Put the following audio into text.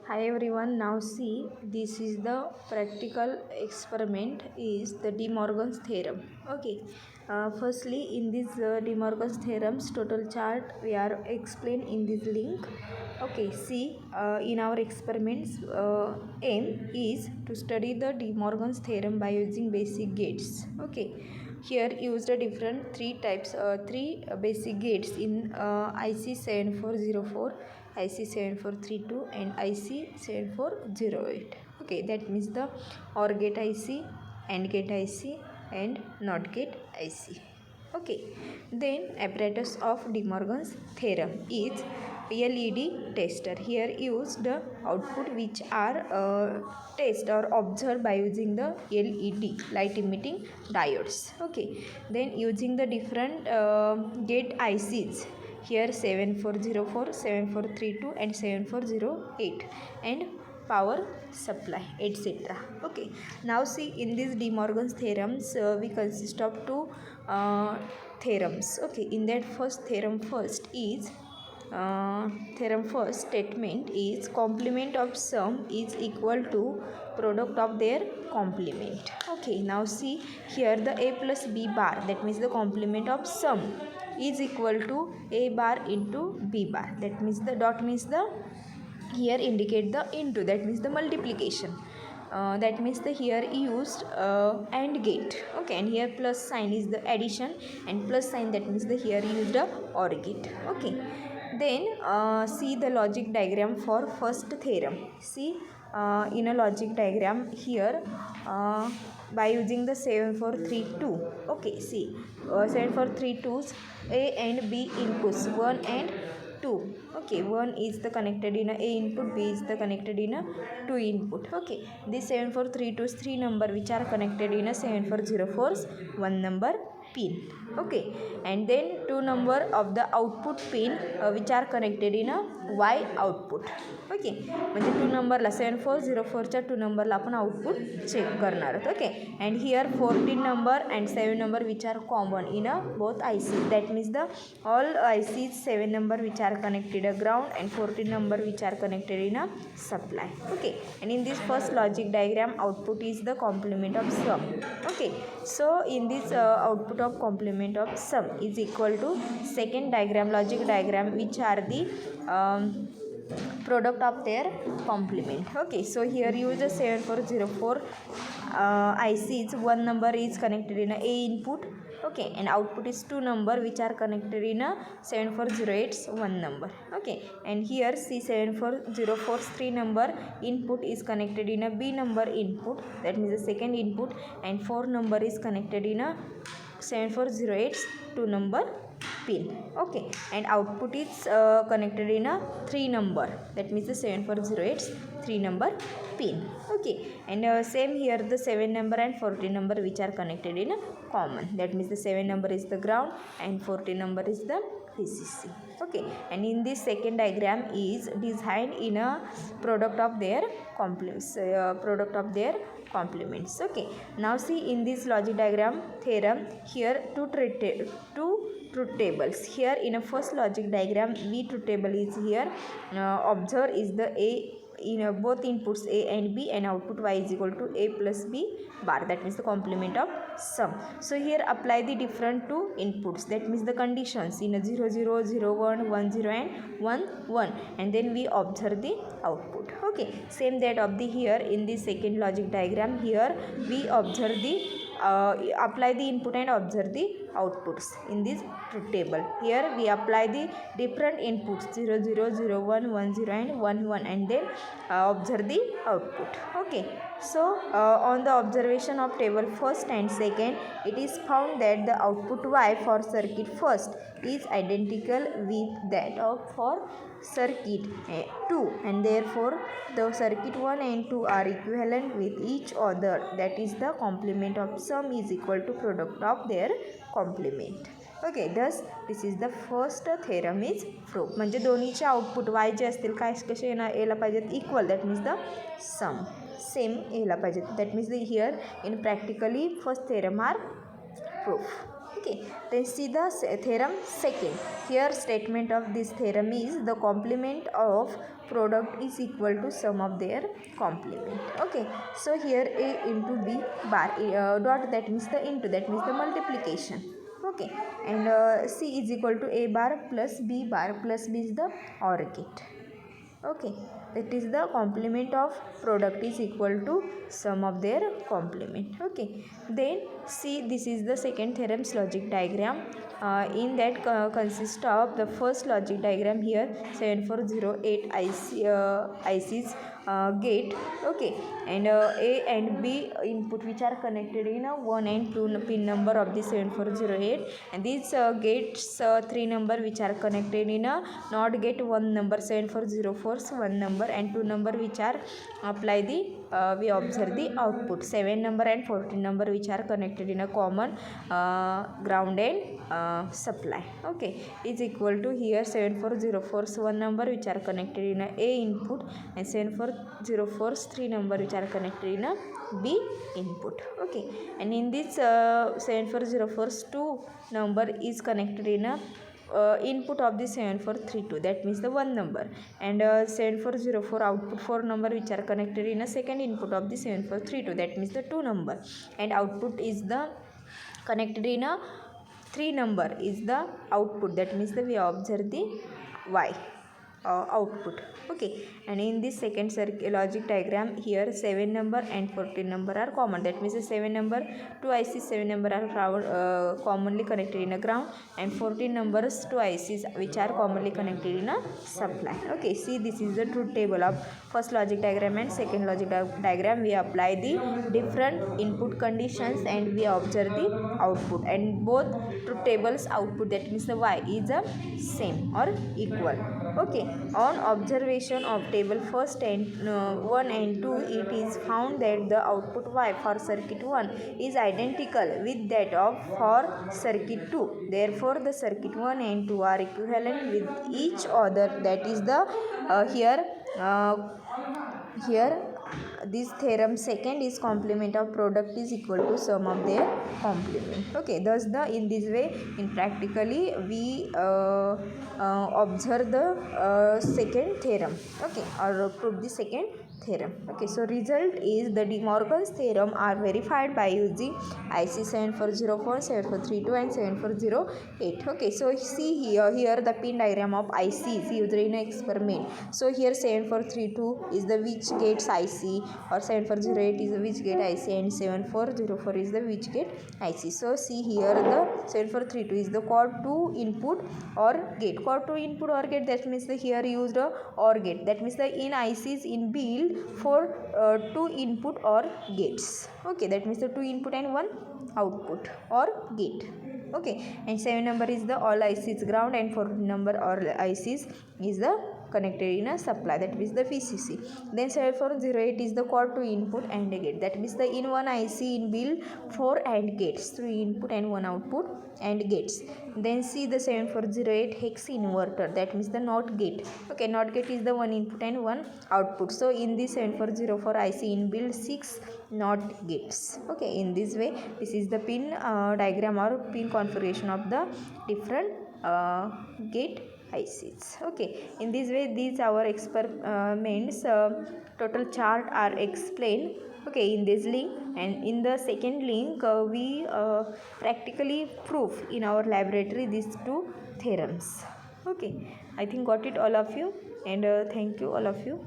Hi everyone, now see this is the practical experiment is the De Morgan's theorem. Okay, firstly in this De Morgan's theorem's total chart we are explained in this link. Okay, see in our experiments aim is to study the De Morgan's theorem by using basic gates. Okay, here used a different three basic gates in IC 7404, IC 7432 and IC 7408. Okay, that means the OR gate IC, AND gate IC and NOT gate IC. Okay, then apparatus of De Morgan's theorem is LED tester. Here used the output which are test or observed by using the LED light emitting diodes. Okay, then using the different gate ICs. Here 7404, 7432 and 7408 and power supply etc. Okay, now see in this De Morgan's theorems we consist of two theorems. Okay, in that theorem first statement is complement of sum is equal to product of their complement. Okay, now see here the a plus b bar, that means the complement of sum, is equal to a bar into b bar, that means the dot means the here indicate the into, that means the multiplication. That means the here used AND gate. Okay, and here plus sign is the addition and plus sign, that means the here used a OR gate. Okay, then see the logic diagram for first theorem. See in a logic diagram here by using the 7432. Okay, see 7432's A and B inputs 1 and 2. Okay, 1 is the connected in a input, B is the connected in a 2 input. Okay, this 7432's 3 number which are connected in a 7404's 1 number pin. Okay, and then 2 number of the output pin which are connected in a Y output. Okay, म्हणजे 2 नंबरला 7404च्या 2 नंबरला आपण output check करणार आहोत. Okay, and here 14 number and 7 number which are common in a both IC, that means the all ICs 7 number which are connected a ground and 14 number which are connected in a supply. Okay, and in this first logic diagram output is the complement of sum. Okay, so in this output of complement of sum is equal to second diagram, logic diagram, which are the product of their complement. Okay, so here use a 7404 ICs, 1 number is connected in a input. Okay, and output is 2 number which are connected in a 7408's 1 number. Okay, and here C7404's 3 number input is connected in a B number input, that means the second input, and 4 number is connected in a 7408's 2 number pin. Okay, and output is connected in a 3 number, that means the 7408's 3 number pin. Okay, and same here the 7 number and 14 number which are connected in a common, that means the 7 number is the ground and 14 number is the VCC. Okay, and in this second diagram is designed in a product of their complements. Okay, now see in this logic diagram theorem here two truth tables. Here in a first logic diagram V truth table is here. Observe is the A in both inputs A and B, and output Y is equal to A plus B bar, that means the complement of sum. So here apply the different two inputs, that means the conditions in a 0 0 0 1 1 0 and 1 1, and then we observe the output. Okay, same that of the here in the second logic diagram, here we observe the apply the input and observe the outputs in this truth table. Here we apply the different inputs 0 0 0 1 1 0 and 1 1, and then observe the output. Okay, so on the observation of table first and second, it is found that the output Y for circuit first is identical with that of for circuit 2, and therefore the circuit 1 and 2 are equivalent with each other, that is the complement of sum is equal to product of their complement. Okay, thus this is the first theorem is proved. म्हणजे दोन्हीचे output वाय जे असतील काय कसे यायला पाहिजेत equal, that means the sum same यायला पाहिजेत, that means the here in practically first theorem are proof. Okay, then see the theorem second. Here statement of this theorem is the complement of product is equal to sum of their complement. Okay, so here A into B bar dot, that means the into, that means the multiplication. Okay, and C is equal to A bar plus B bar plus B is the OR gate. Okay, that is the complement of product is equal to sum of their complement. Okay, then see, this is the second theorem's logic diagram. In that consists of the first logic diagram here 7408 IC's gate. Okay, and A and B input which are connected in a 1 and 2 pin number of the 7408, and these gates 3 number which are connected in a NOT gate 1 number 7404's 1 number, and 2 number which are apply the we observe the output 7 number and 14 number which are connected in a common ground and supply. Okay, is equal to here 7404's 1 number which are connected in a input, and 7404's 3 number which are connected in a B input. Okay, and in this 7404's 2 number is connected in a input of the 7432, that means the 1 number, and 7404 output 4 number which are connected in a second input of the 7432, that means the 2 number, and output is the connected in a 3 number is the output, that means the we observe the Y output. Okay, and in this second logic diagram here 7 number and 14 number are common, that means the 7 number 2 ICs 7 number are commonly connected in a ground, and 14 numbers 2 ICs which are commonly connected in a supply. Okay, see, this is the truth table of first logic diagram and second logic diagram. We apply the different input conditions and we observe the output, and both truth tables output, that means the Y is a same or equal. Okay, on observation of table first and 1 and 2, it is found that the output Y for circuit 1 is identical with that of for circuit 2. Therefore, the circuit 1 and 2 are equivalent with each other. That is the here this theorem second is complement of product is equal to sum of their complement. Okay, thus in this way in practically we observe the second theorem. Okay, or prove the second theorem. Okay, so result is the De Morgan's theorem are verified by using IC 7404, 7432 and 7408. Okay, so see here the pin diagram of IC is used in an experiment. So here 7432 is the which gates IC, or 7408 is the which gate IC, and 7404 is the which gate IC. So see here the 7432 is the quad 2 input or gate. Quad 2 input or gate, that means the here used a OR gate, that means the in ICs in build for 2 input or gates. Okay, that means the 2 input and 1 output or gate. Okay, and 7 number is the all ICs ground, and 14 number all ICs is the connected in a supply, that means the VCC. Then 7408 is the quad 2 input and a gate, that means the in one IC in build 4 and gates, 3 input and 1 output and gates. Then see the 7408 hex inverter, that means the NOT gate. Okay, NOT gate is the 1 input and 1 output. So in this 7404 IC in build 6 NOT gates. Okay, in this way this is the pin diagram or pin configuration of the different gate ICs. Okay, in this way these our experiments total chart are explained. Okay, in this link, and in the second link we practically prove in our laboratory these two theorems. Okay, I think got it all of you, and thank you all of you.